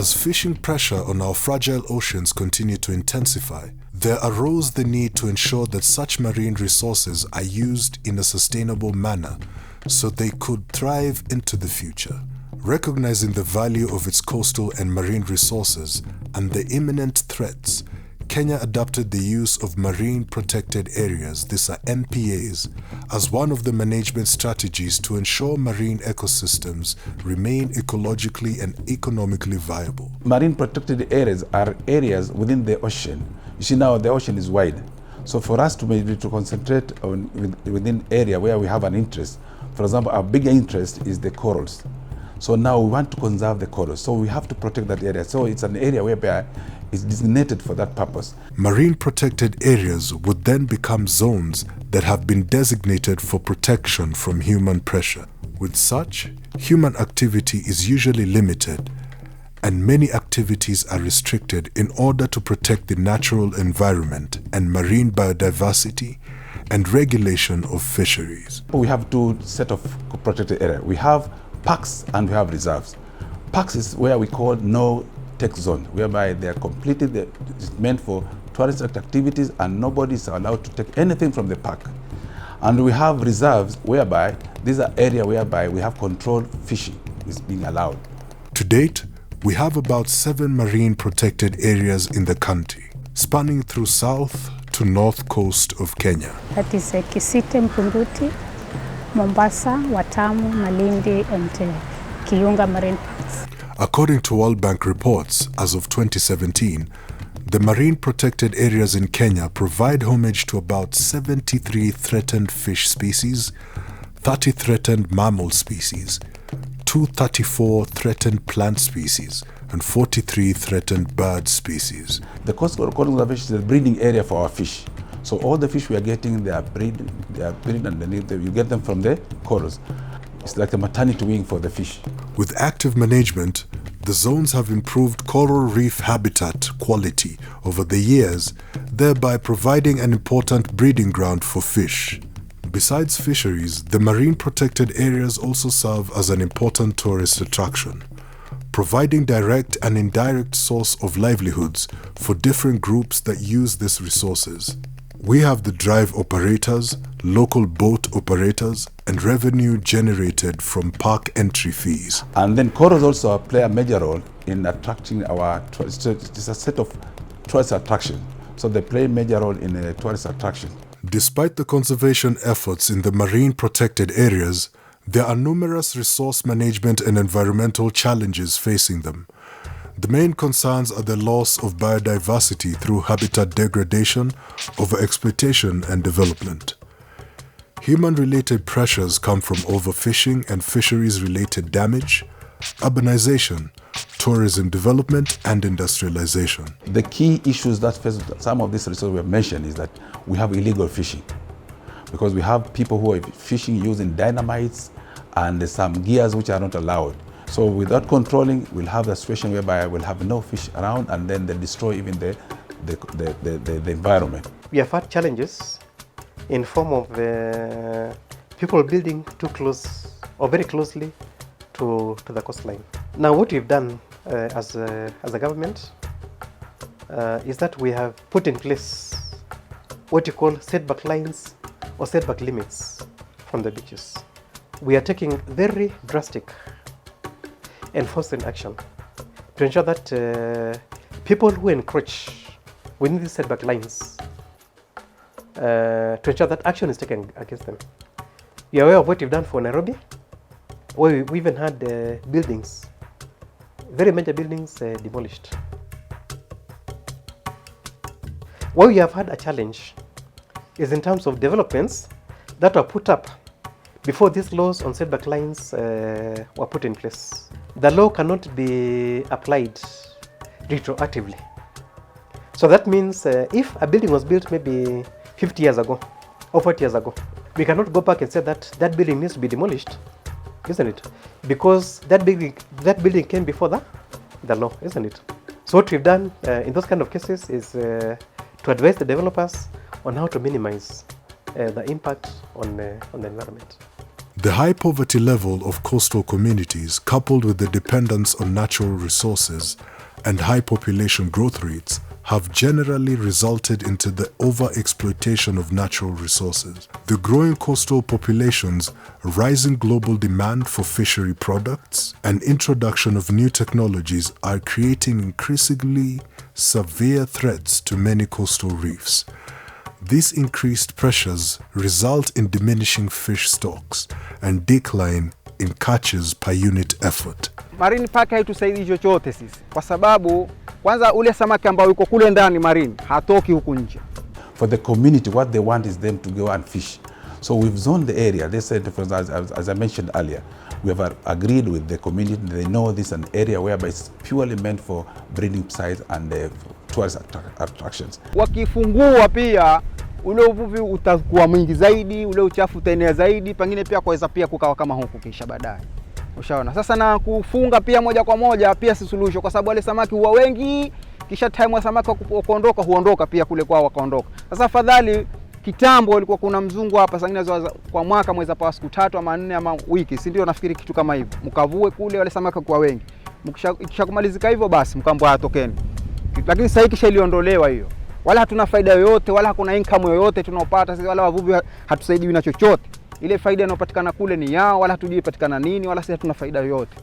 As fishing pressure on our fragile oceans continued to intensify, there arose the need to ensure that such marine resources are used in a sustainable manner so they could thrive into the future. Recognizing the value of its coastal and marine resources and the imminent threats, Kenya adopted the use of marine protected areas, these are MPAs, as one of the management strategies to ensure marine ecosystems remain ecologically and economically viable. Marine protected areas are areas within the ocean. You see, now the ocean is wide. So for us to be able to concentrate on within area where we have an interest, for example, our big interest is the corals. So now we want to conserve the corals, so we have to protect that area. So it's an area whereby it's designated for that purpose. Marine protected areas would then become zones that have been designated for protection from human pressure. With such, human activity is usually limited, and many activities are restricted in order to protect the natural environment and marine biodiversity and regulation of fisheries. We have two sets of protected areas. We have parks and we have reserves. Parks is where we call no-take zone, whereby they are completely it's meant for tourist activities and nobody is allowed to take anything from the park. And we have reserves whereby these are areas whereby we have controlled fishing is being allowed. To date, we have about 7 marine protected areas in the country, spanning through south to north coast of Kenya. That is Kisite, Mpunduti, Mombasa, Watamu, Malindi, and Kiyunga Marine Parks. According to World Bank reports, as of 2017, the marine protected areas in Kenya provide homage to about 73 threatened fish species, 30 threatened mammal species, 234 threatened plant species, and 43 threatened bird species. The coastal conservation is a breeding area for our fish. So all the fish we are getting, they are breeding underneath them. You get them from the corals. It's like a maternity wing for the fish. With active management, the zones have improved coral reef habitat quality over the years, thereby providing an important breeding ground for fish. Besides fisheries, the marine protected areas also serve as an important tourist attraction, providing direct and indirect source of livelihoods for different groups that use these resources. We have the drive operators, local boat operators, and revenue generated from park entry fees. And then corals also play a major role in attracting our tourists. It's a set of tourist attraction. So they play a major role in a tourist attraction. Despite the conservation efforts in the marine protected areas, there are numerous resource management and environmental challenges facing them. The main concerns are the loss of biodiversity through habitat degradation, overexploitation, and development. Human-related pressures come from overfishing and fisheries-related damage, urbanization, tourism development, and industrialization. The key issues that face some of these resources we have mentioned is that we have illegal fishing, because we have people who are fishing using dynamites and some gears which are not allowed. So without controlling, we'll have a situation whereby we'll have no fish around, and then they destroy even the environment. We have had challenges in form of people building too close or very closely to the coastline. Now what we've done as a government is that we have put in place what you call setback lines or setback limits from the beaches. We are taking very drastic enforcement action to ensure that people who encroach within these setback lines, to ensure that action is taken against them. You're aware of what we've done for Nairobi, where we even had buildings, very major buildings demolished. Where we have had a challenge is in terms of developments that were put up before these laws on setback lines were put in place. The law cannot be applied retroactively. So that means if a building was built maybe 50 years ago or 40 years ago, we cannot go back and say that that building needs to be demolished, isn't it? Because that building came before the law, isn't it? So what we've done in those kind of cases is to advise the developers on how to minimize the impact on the environment. The high poverty level of coastal communities, coupled with the dependence on natural resources and high population growth rates, have generally resulted into the overexploitation of natural resources. The growing coastal populations, rising global demand for fishery products, and introduction of new technologies are creating increasingly severe threats to many coastal reefs. These increased pressures result in diminishing fish stocks and decline in catches per unit effort. Marine park haitusaidii chochote sisi kwa sababu kwanza ule samaki ambao yuko kule ndani marine hatoki huku nje. For the community, what they want is them to go and fish. So we've zoned the area. They said, as I mentioned earlier, we have agreed with the community. They know this is an area whereby it's purely meant for breeding sites and tourist attractions. Wakifungua pia ule uvuvi utakuwa mwingi zaidi, ule uchafu utaenea zaidi, pengine pia kuweza pia kukawa kama huku kisha baadaye. Ushaona? Sasa na kufunga pia moja kwa moja pia si suluhisho kwa sababu wale samaki huwa wengi, kisha time wa samaki kuondoka huondoka pia kule kwao wakaondoka. Sasa afadhali kitambo walikuwa kuna mzungu hapa sasa kwa mwaka mweza pa siku 3 ama 4 ama wiki, si ndio? Nafikiri kitu kama hivyo. Mkavue kule wale samaki kwa wengi. Kisha kumalizika hivyo basi mkambo atokeni. Lakini sasa kisha iliondolewa hiyo. Wala hatuna faida yoyote, wala hakuna income yoyote tunaopata sisi, wala wavuvi hatusaidiwi na chochote. Ile faida inayopatikana kule ni yao, wala hatujui patikana nini, wala sisi hatuna faida yoyote.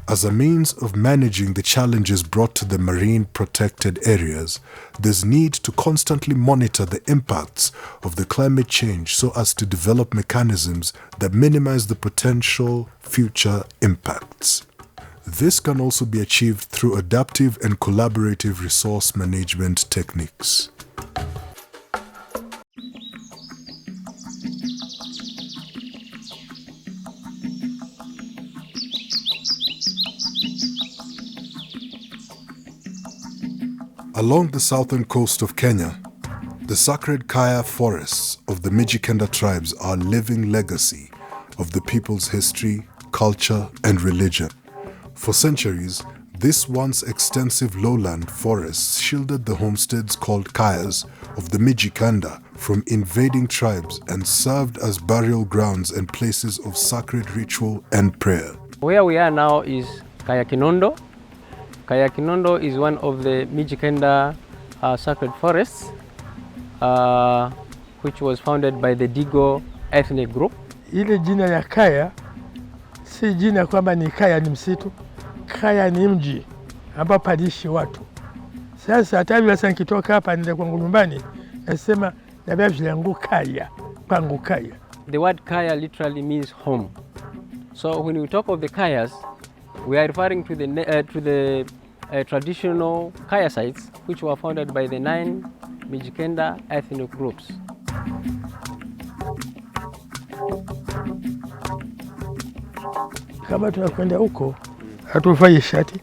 As a means of managing the challenges brought to the marine protected areas, there's need to constantly monitor the impacts of the climate change so as to develop mechanisms that minimize the potential future impacts. This can also be achieved through adaptive and collaborative resource management techniques. Along the southern coast of Kenya, the sacred kaya forests of the Mijikenda tribes are a living legacy of the people's history, culture, and religion. For centuries, this once extensive lowland forests shielded the homesteads called kayas of the Mijikenda from invading tribes and served as burial grounds and places of sacred ritual and prayer. Where we are now is Kaya Kinondo. Kaya Kinondo is one of the Mijikenda sacred forests, which was founded by the Digo ethnic group. Ile jina ya Kaya si jina kwamba ni Kaya ni msitu. Kaya ni mji ambapo paliishi watu. Sasa hata hivi sasa nikitoka hapa nenda kwangu nyumbani nasema na bibi yangu Kaya, pangu Kaya. The word Kaya literally means home. So when we talk of the Kayas, we are referring to the traditional Kaya sites which were founded by the 9 Mijikenda ethnic groups. Kama tunakwenda huko hatuvai shati,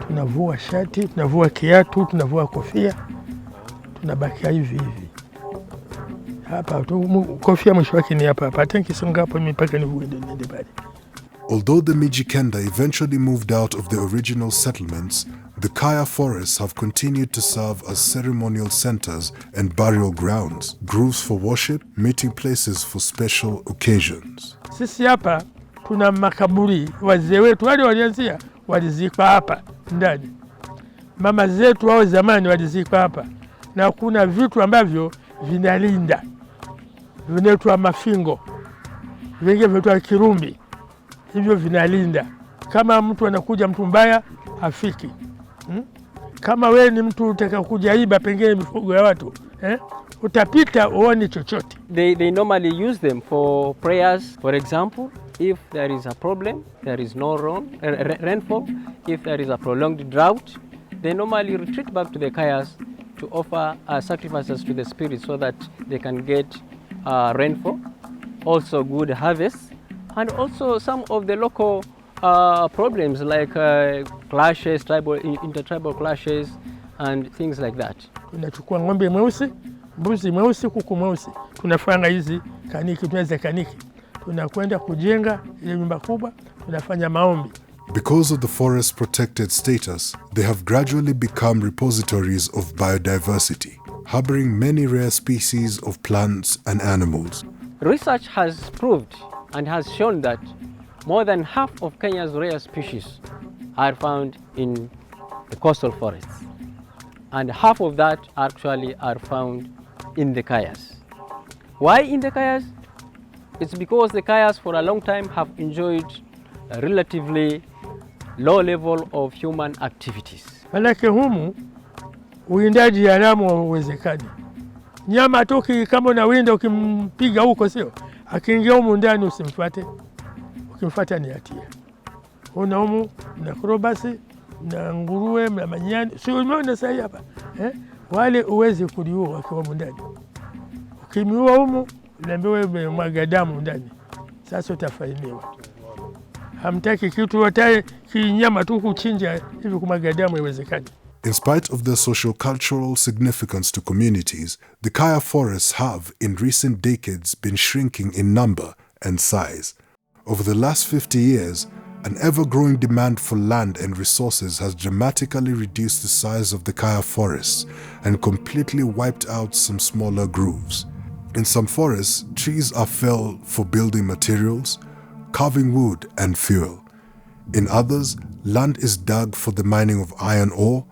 tunavua shati, tunavua kiatu, tunavua kofia, tunabakia hivi hivi. Hapa kofia mwisho wake ni hapa hapa, hata nikisonga hapo mpaka niende bali. Although the Mijikenda eventually moved out of the original settlements, the Kaya forests have continued to serve as ceremonial centers and burial grounds, groves for worship, meeting places for special occasions. Sisi hapa tuna makaburi, wazee wetu wale walianzia walizikwa hapa ndani. Mama zetu wao zamani walizikwa hapa. Na kuna vitu ambavyo vinalinda. Vinaitwa mafingo. Vingine vinaitwa kirumbi. Hivyo vinalinda. Kama mtu anakuja mtu mbaya hafiki. Kama wewe ni mtu utaka kuja iba pengine mifugo ya watu, utapita uone chochote. They normally use them for prayers. For example, if there is a problem, there is no rainfall, if there is a prolonged drought, they normally retreat back to the Kayas to offer sacrifices to the spirits so that they can get rainfall, also good harvests, and also some of the local problems like clashes, intertribal clashes, and things like that. Tunachukua ng'ombe mweusi, mbuzi mweusi, kuku mweusi. Tunafanya hizi kaniki, tunaweza kaniki. Tunakwenda kujenga ile nyumba kubwa, tunafanya maombi. Because of the forest protected status, they have gradually become repositories of biodiversity, harboring many rare species of plants and animals. Research has proved and has shown that more than half of Kenya's rare species are found in the coastal forests, and half of that actually are found in the kayas. Why in the kayas? It's because the kayas for a long time have enjoyed a relatively low level of human activities. Manake humu uwindaji haramu hauwezekani. Nyama toki kama unawinda ukimpiga huko sio, akiingia humu ndani usimfuate. Ukimfuata ni hatia. Una humu na krobasi na nguruwe na manyani, sio umeona sasa hapa. Wale uwezi kuliua wakiwa humu ndani. Ukimiua humu unaambiwa umemwaga damu ndani. Sasa utafainiwa. Hamtaki kitu watae kinyama tu kuchinja hivi kumwaga damu haiwezekani. In spite of their social-cultural significance to communities, the kaya forests have, in recent decades, been shrinking in number and size. Over the last 50 years, an ever-growing demand for land and resources has dramatically reduced the size of the kaya forests and completely wiped out some smaller groves. In some forests, trees are felled for building materials, carving wood and fuel. In others, land is dug for the mining of iron ore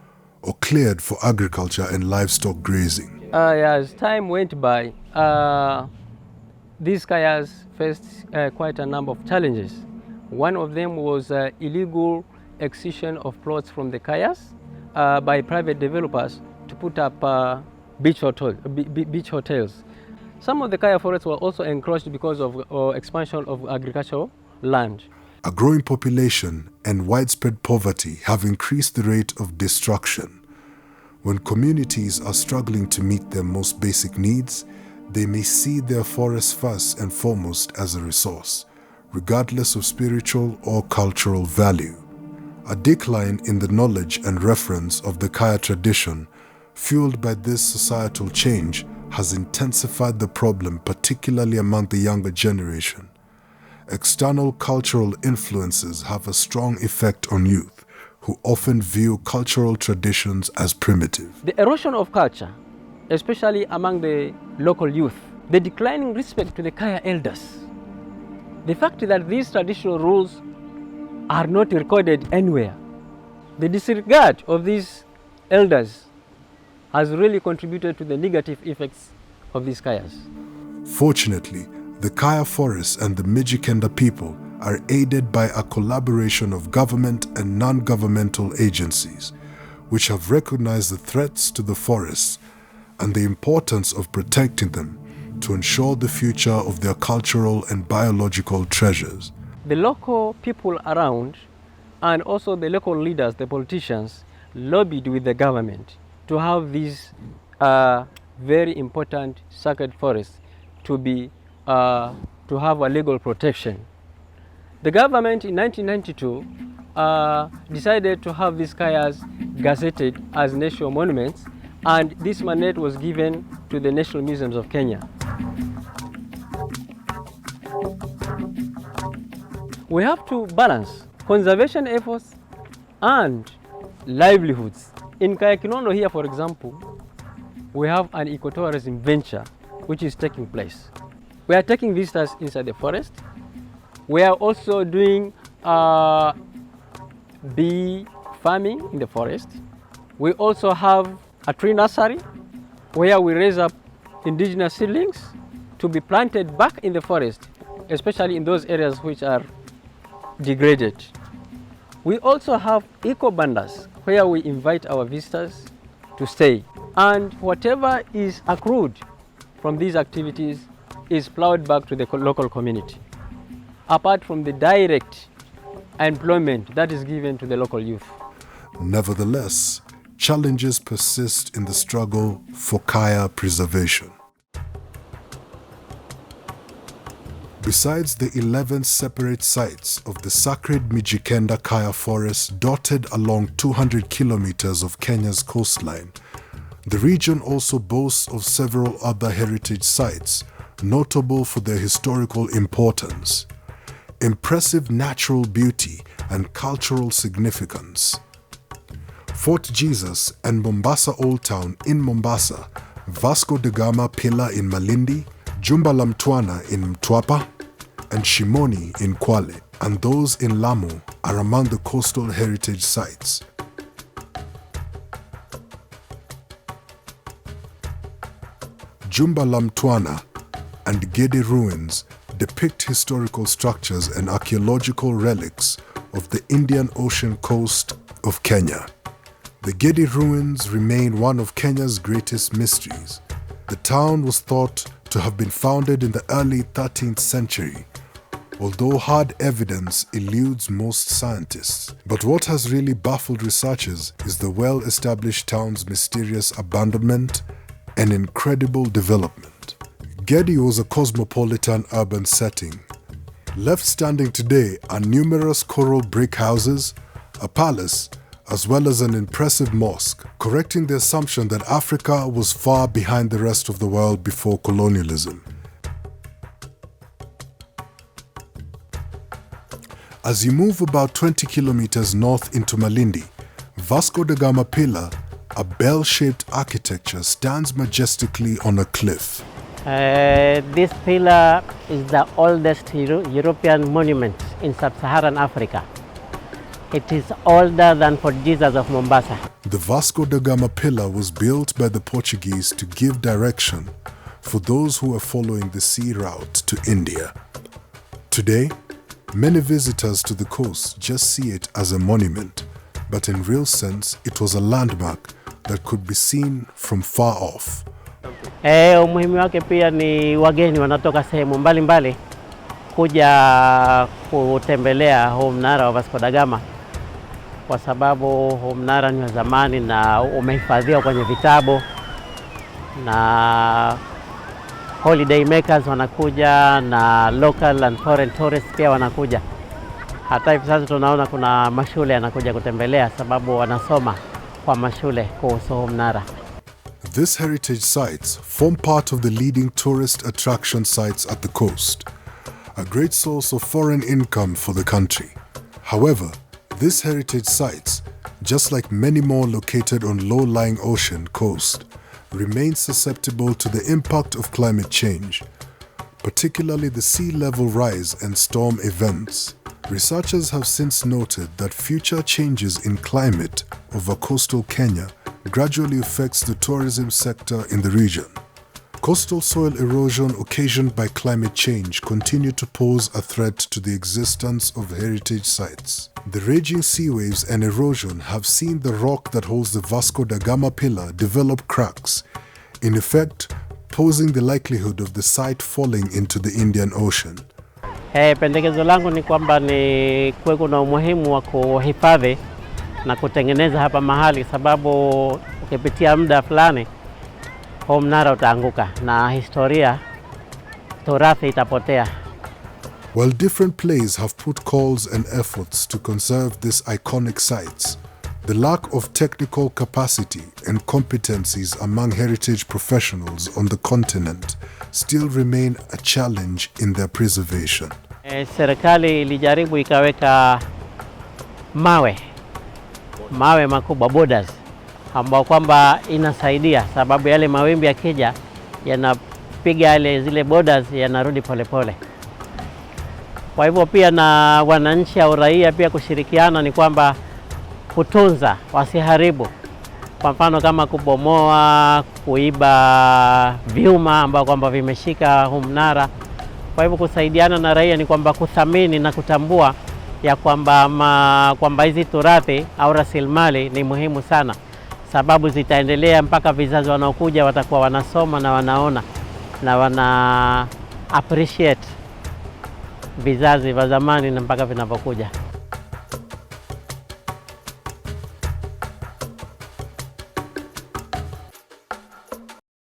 or cleared for agriculture and livestock grazing. As time went by, these kayas faced quite a number of challenges. One of them was illegal excision of plots from the kayas by private developers to put up beach hotels. Some of the kaya forests were also encroached because of expansion of agricultural land. A growing population and widespread poverty have increased the rate of destruction. When communities are struggling to meet their most basic needs, they may see their forests first and foremost as a resource, regardless of spiritual or cultural value. A decline in the knowledge and reference of the kaya tradition, fueled by this societal change, has intensified the problem, particularly among the younger generation. External cultural influences have a strong effect on youth, who often view cultural traditions as primitive. The erosion of culture, especially among the local youth, the declining respect to the kaya elders, the fact that these traditional rules are not recorded anywhere, the disregard of these elders has really contributed to the negative effects of these kayas. Fortunately, the kaya forests and the Mijikenda people are aided by a collaboration of government and non-governmental agencies, which have recognized the threats to the forests and the importance of protecting them to ensure the future of their cultural and biological treasures. The local people around and also the local leaders, the politicians, lobbied with the government to have these very important sacred forests to have a legal protection. The government in 1992 decided to have these kayas gazetted as national monuments, and this mandate was given to the National Museums of Kenya. We have to balance conservation efforts and livelihoods. In Kaya Kinondo here, for example, we have an ecotourism venture which is taking place. We are taking visitors inside the forest. We are also doing bee farming in the forest. We also have a tree nursery where we raise up indigenous seedlings to be planted back in the forest, especially in those areas which are degraded. We also have eco-bandas where we invite our visitors to stay. And whatever is accrued from these activities is plowed back to the local community, apart from the direct employment that is given to the local youth. Nevertheless, challenges persist in the struggle for kaya preservation. Besides the 11 separate sites of the sacred Mijikenda Kaya Forest dotted along 200 kilometers of Kenya's coastline, the region also boasts of several other heritage sites, notable for their historical importance, impressive natural beauty, and cultural significance. Fort Jesus and Mombasa Old Town in Mombasa, Vasco da Gama Pillar in Malindi, Jumba la Mtwana in Mtwapa, and Shimoni in Kwale, and those in Lamu are among the coastal heritage sites. Jumba la Mtwana and Gedi ruins depict historical structures and archaeological relics of the Indian Ocean coast of Kenya. The Gedi ruins remain one of Kenya's greatest mysteries. The town was thought to have been founded in the early 13th century, although hard evidence eludes most scientists. But what has really baffled researchers is the well-established town's mysterious abandonment and incredible development. Gedi was a cosmopolitan urban setting. Left standing today are numerous coral brick houses, a palace, as well as an impressive mosque, correcting the assumption that Africa was far behind the rest of the world before colonialism. As you move about 20 kilometers north into Malindi, Vasco da Gama Pillar, a bell-shaped architecture, stands majestically on a cliff. This pillar is the oldest European monument in sub-Saharan Africa. It is older than Fort Jesus of Mombasa. The Vasco da Gama Pillar was built by the Portuguese to give direction for those who are following the sea route to India. Today, many visitors to the coast just see it as a monument, but in real sense, it was a landmark that could be seen from far off. Umuhimu wake pia ni wageni wanatoka sehemu mbalimbali kuja kutembelea huu mnara wa Vasco da Gama, kwa sababu huu mnara ni wa zamani na umehifadhiwa kwenye vitabu, na holiday makers wanakuja na local and foreign tourists pia wanakuja. Hata hivi sasa tunaona kuna mashule yanakuja kutembelea sababu wanasoma kwa mashule kuhusu huu mnara. These heritage sites form part of the leading tourist attraction sites at the coast, a great source of foreign income for the country. However, these heritage sites, just like many more located on low-lying ocean coast, remain susceptible to the impact of climate change, particularly the sea level rise and storm events. Researchers have since noted that future changes in climate over coastal Kenya gradually affects the tourism sector in the region. Coastal soil erosion occasioned by climate change continue to pose a threat to the existence of heritage sites. The raging sea waves and erosion have seen the rock that holds the Vasco da Gama Pillar develop cracks, in effect posing the likelihood of the site falling into the Indian Ocean. Pendekezo langu ni kwamba ni kuwe kuna umuhimu wa kuhifadhi na kutengeneza hapa mahali, sababu ukipitia muda fulani huu mnara utaanguka na historia turathi itapotea. While different players have put calls and efforts to conserve these iconic sites, the lack of technical capacity and competencies among heritage professionals on the continent still remain a challenge in their preservation. Serikali ilijaribu ikaweka mawe makubwa, borders, ambao kwamba inasaidia, sababu yale mawimbi yakija yanapiga zile borders yanarudi polepole. Kwa hivyo pia na wananchi au raia pia kushirikiana ni kwamba kutunza, wasiharibu. Kwa mfano kama kubomoa, kuiba vyuma ambao kwamba vimeshika huu mnara. Kwa hivyo kusaidiana na raia ni kwamba kuthamini na kutambua ya kwamba hizi turathi au rasilimali ni muhimu sana, sababu zitaendelea mpaka vizazi wanaokuja watakuwa wanasoma na wanaona na wana appreciate vizazi vya zamani na mpaka vinavyokuja.